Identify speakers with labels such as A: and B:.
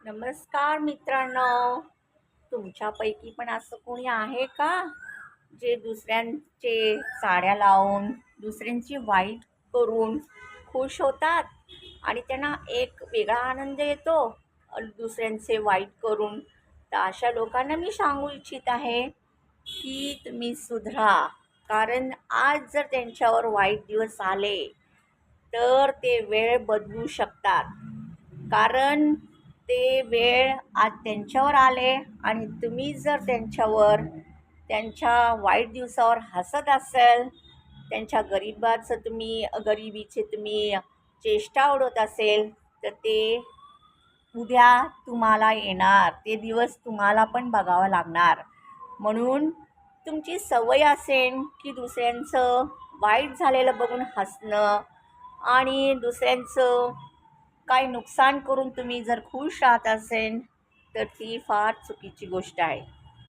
A: नमस्कार मित्रांनो. तुमच्यापैकी पण असं कोणी आहे का जे दुसऱ्यांचे साड्या लावून दुसऱ्यांची वाईट करून खुश होतात आणि त्यांना एक वेगळा आनंद येतो दुसऱ्यांचे वाईट करून? तर अशा लोकांना मी सांगू इच्छित आहे की तुम्ही सुधरा. कारण आज जर त्यांच्यावर वाईट दिवस आले तर ते वेळ बदलू शकतात. कारण ते वेळ आज त्यांच्यावर आले आणि तुम्ही जर त्यांच्या वाईट दिवसावर हसत असेल, त्यांच्या गरिबीचे तुम्ही चेष्टा उडवत असेल, तर ते उद्या तुम्हाला येणार, ते दिवस तुम्हाला पण बघावं लागणार. म्हणून तुमची सवय असेल की दुसऱ्यांचं वाईट झालेलं बघून हसणं आणि दुसऱ्यांचं काय नुकसान करून तुम्ही जर खुश राहत असेल तर ती फार चुकीची गोष्ट आहे.